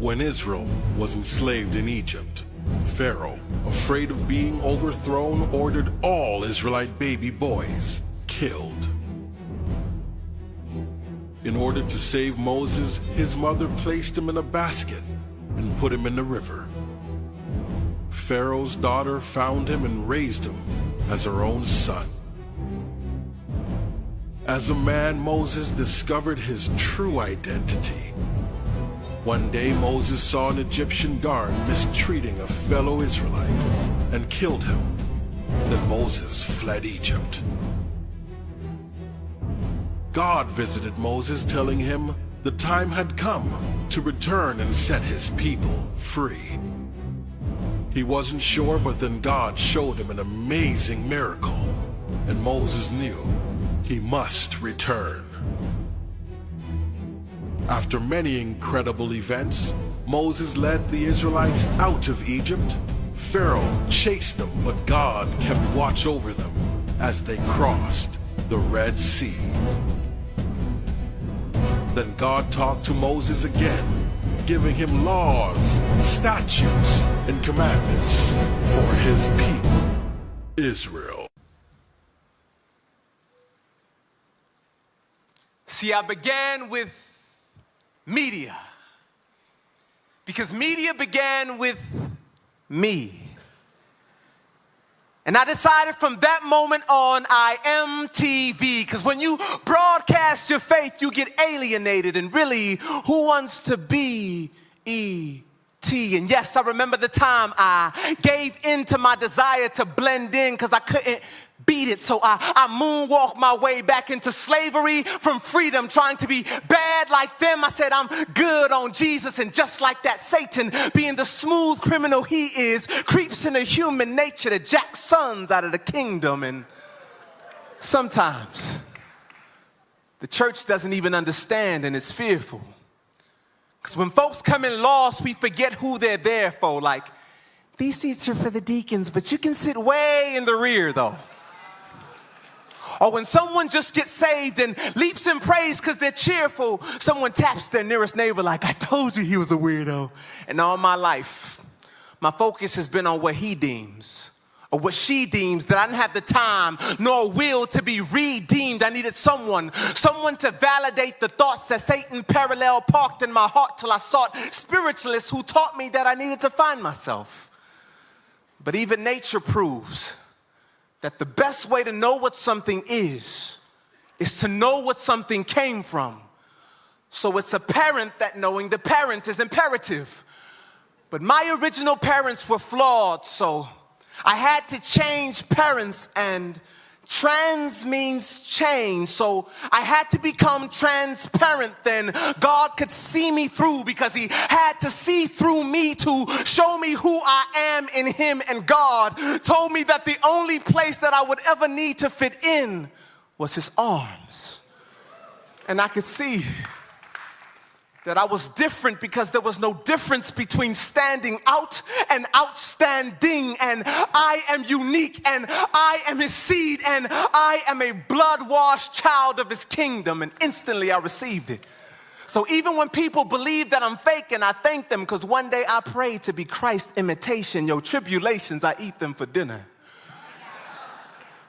When Israel was enslaved in Egypt, Pharaoh, afraid of being overthrown, ordered all Israelite baby boys killed. In order to save Moses, his mother placed him in a basket and put him in the river. Pharaoh's daughter found him and raised him as her own son. As a man, Moses discovered his true identity. One day, Moses saw an Egyptian guard mistreating a fellow Israelite and killed him. Then Moses fled Egypt. God visited Moses, telling him the time had come to return and set his people free. He wasn't sure, but then God showed him an amazing miracle, and Moses knew he must return. After many incredible events, Moses led the Israelites out of Egypt. Pharaoh chased them, but God kept watch over them as they crossed the Red Sea. Then God talked to Moses again, giving him laws, statutes, and commandments for his people, Israel. See, I began with media, because media began with me. And I decided from that moment on, I am TV, because when you broadcast your faith, you get alienated, and really, who wants to be E.T.? And yes, I remember the time I gave in to my desire to blend in because I couldn't beat it. So I moonwalked my way back into slavery from freedom, trying to be bad like them. I said, I'm good on Jesus. And just like that, Satan, being the smooth criminal he is, creeps into human nature to jack sons out of the kingdom. And sometimes the church doesn't even understand, and it's fearful. Because when folks come in lost, we forget who they're there for. Like, these seats are for the deacons, but you can sit way in the rear, though. Or when someone just gets saved and leaps in praise because they're cheerful, someone taps their nearest neighbor like, I told you he was a weirdo. And all my life, my focus has been on what he deems or what she deems, that I didn't have the time nor will to be redeemed. I needed someone to validate the thoughts that Satan parallel parked in my heart till I sought spiritualists who taught me that I needed to find myself. But even nature proves that the best way to know what something is to know what something came from. So it's apparent that knowing the parent is imperative. But my original parents were flawed, so I had to change parents, and trans means change. So I had to become transparent. Then God could see me through, because he had to see through me to show me who I am in him. And God told me that the only place that I would ever need to fit in was his arms. And I could see that I was different, because there was no difference between standing out and outstanding. And I am unique, and I am his seed, and I am a blood-washed child of his kingdom. And instantly I received it. So even when people believe that I'm fake, and I thank them, because one day I prayed to be Christ's imitation. Yo, tribulations, I eat them for dinner.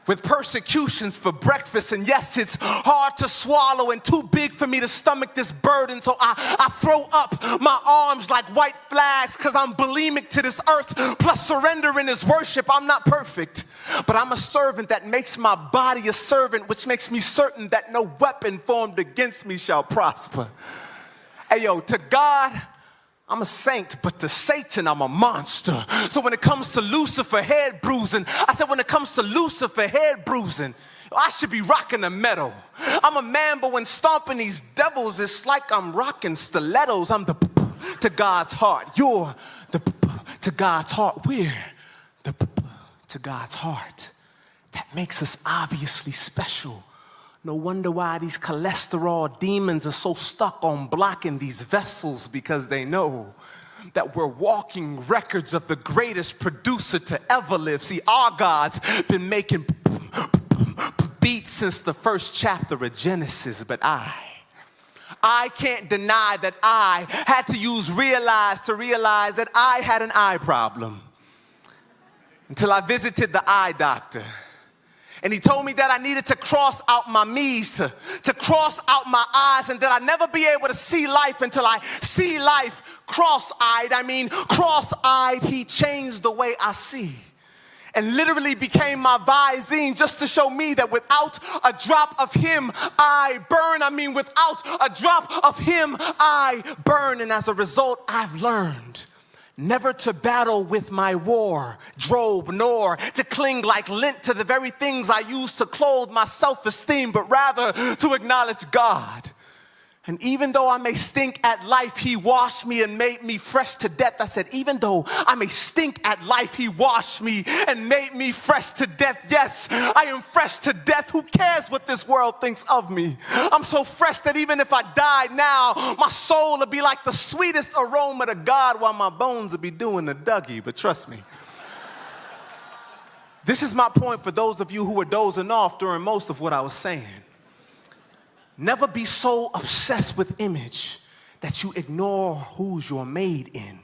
With persecutions for breakfast, and yes, it's hard to swallow and too big for me to stomach this burden, so I throw up my arms like white flags, because I'm bulimic to this earth, plus surrendering is worship. I'm not perfect, but I'm a servant that makes my body a servant, which makes me certain that no weapon formed against me shall prosper. Hey, yo, to God, I'm a saint, but to Satan, I'm a monster. So when it comes to Lucifer head bruising, I said when it comes to Lucifer head bruising, I should be rocking a medal. I'm a man, but when stomping these devils, it's like I'm rocking stilettos. I'm the to God's heart. You're the to God's heart. We're the to God's heart. That makes us obviously special. No wonder why these cholesterol demons are so stuck on blocking these vessels, because they know that we're walking records of the greatest producer to ever live. See, our God's been making beats since the first chapter of Genesis, but I I can't deny that I had to use realize to realize that I had an eye problem until I visited the eye doctor. And he told me that I needed to cross out my me's, to cross out my eyes, and that I'd never be able to see life until I see life cross-eyed. I mean, cross-eyed, he changed the way I see. And literally became my Visine just to show me that without a drop of him, I burn. I mean, without a drop of him, I burn. And as a result, I've learned never to battle with my wardrobe, nor to cling like lint to the very things I use to clothe my self-esteem, but rather to acknowledge God. And even though I may stink at life, he washed me and made me fresh to death. I said, even though I may stink at life, he washed me and made me fresh to death. Yes, I am fresh to death. Who cares what this world thinks of me? I'm so fresh that even if I died now, my soul would be like the sweetest aroma to God while my bones would be doing the Dougie. But trust me, this is my point for those of you who were dozing off during most of what I was saying. Never be so obsessed with image that you ignore who's you're made in.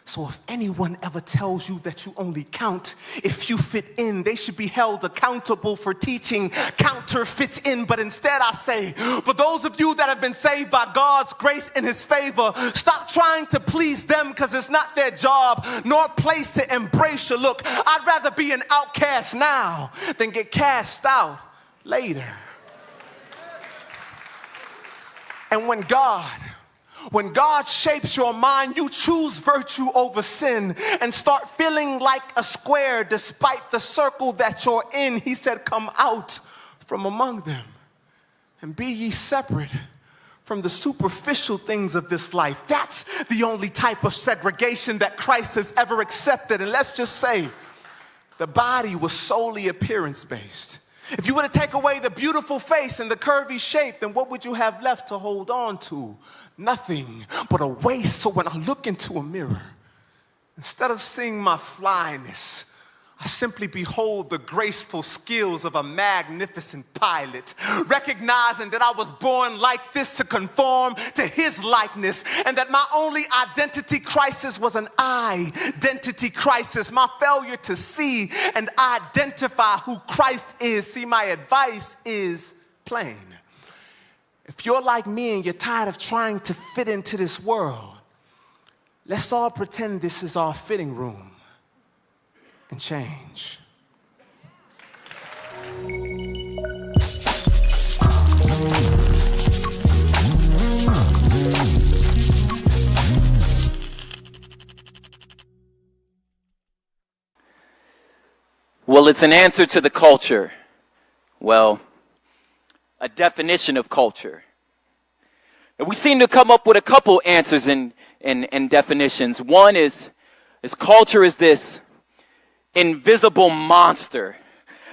So if anyone ever tells you that you only count if you fit in, they should be held accountable for teaching counterfeit in. But instead I say, for those of you that have been saved by God's grace and his favor, stop trying to please them because it's not their job nor place to embrace you. Look, I'd rather be an outcast now than get cast out later. And when God shapes your mind, you choose virtue over sin and start feeling like a square despite the circle that you're in. He said, come out from among them and be ye separate from the superficial things of this life. That's the only type of segregation that Christ has ever accepted. And let's just say the body was solely appearance-based. If you were to take away the beautiful face and the curvy shape, then what would you have left to hold on to? Nothing but a waist. So when I look into a mirror, instead of seeing my flyness, I simply behold the graceful skills of a magnificent pilot, recognizing that I was born like this to conform to his likeness, and that my only identity crisis was an identity crisis, my failure to see and identify who Christ is. See, my advice is plain. If you're like me and you're tired of trying to fit into this world, let's all pretend this is our fitting room and change. Well, it's an answer to the culture. Well, a definition of culture. And we seem to come up with a couple answers and definitions. One is culture is this invisible monster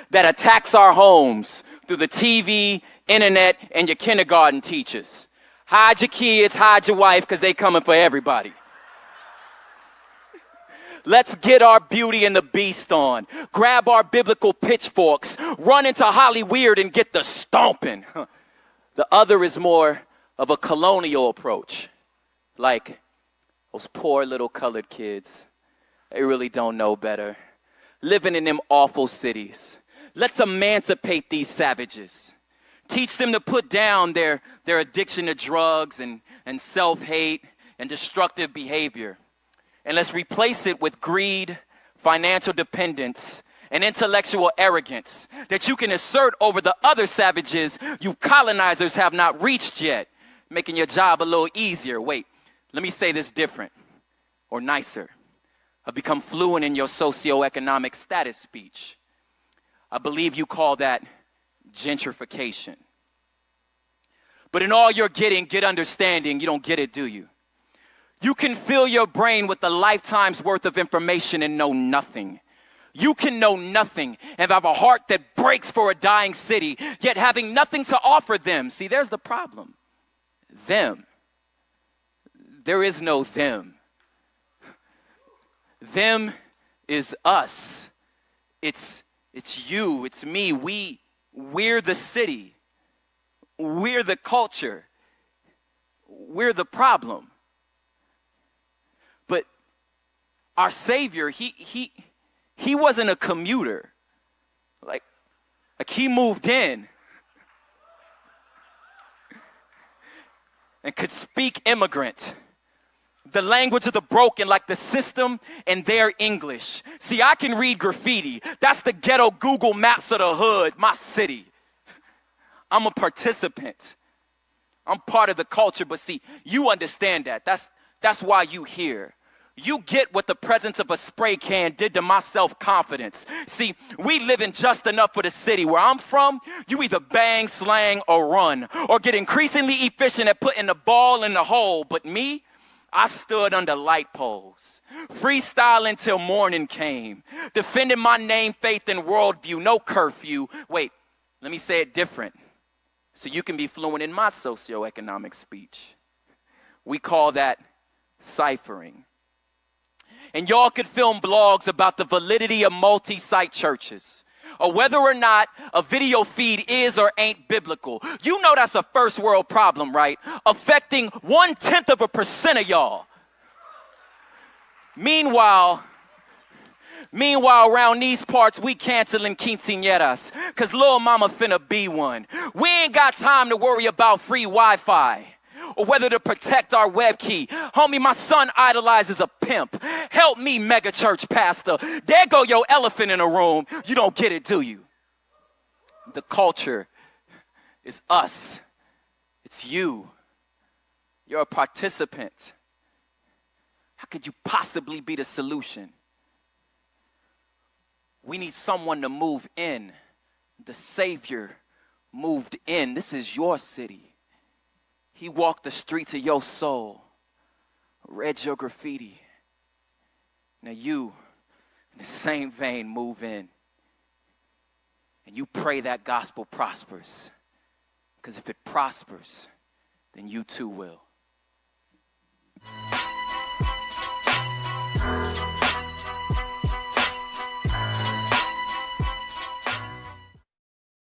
that attacks our homes through the TV, internet, and your kindergarten teachers. Hide your kids, hide your wife, because they coming for everybody. Let's get our Beauty and the Beast on. Grab our biblical pitchforks, run into Hollyweird and get the stomping. The other is more of a colonial approach. Like those poor little colored kids. They really don't know better. Living in them awful cities. Let's emancipate these savages. Teach them to put down their addiction to drugs and self-hate and destructive behavior. And let's replace it with greed, financial dependence, and intellectual arrogance that you can assert over the other savages you colonizers have not reached yet, making your job a little easier. Wait, let me say this different or nicer. I've become fluent in your socioeconomic status speech. I believe you call that gentrification. But in all you're getting, get understanding, you don't get it, do you? You can fill your brain with a lifetime's worth of information and know nothing. You can know nothing and have a heart that breaks for a dying city, yet having nothing to offer them. See, there's the problem. Them. There is no them. Them is us. It's you, it's me. We're the city. We're the culture. we're the problem. But our Savior, he wasn't a commuter. Like he moved in and could speak immigrant, the language of the broken, like the system and their English. See, I can read graffiti. That's the ghetto Google Maps of the hood, my city. I'm a participant. I'm part of the culture, but see, you understand that. That's why you here. You get what the presence of a spray can did to my self-confidence. See, we live in just enough for the city. Where I'm from, you either bang, slang, or run, or get increasingly efficient at putting the ball in the hole. But me, I stood under light poles, freestyling till morning came, defending my name, faith, and worldview, no curfew. Wait, let me say it different, so you can be fluent in my socioeconomic speech. We call that ciphering. And y'all could film blogs about the validity of multi-site churches, or whether or not a video feed is or ain't biblical. You know that's a first world problem, right? Affecting 0.1% of y'all. Meanwhile, around these parts, we canceling quinceañeras, cause little mama finna be one. We ain't got time to worry about free Wi-Fi, or whether to protect our web key. Homie, my son idolizes a pimp. Help me, mega church pastor. There go your elephant in the room. You don't get it, do you? The culture is us. It's you. You're a participant. How could you possibly be the solution? We need someone to move in. The Savior moved in. This is your city. He walked the streets of your soul, read your graffiti. Now you, in the same vein, move in. And you pray that gospel prospers. Because if it prospers, then you too will.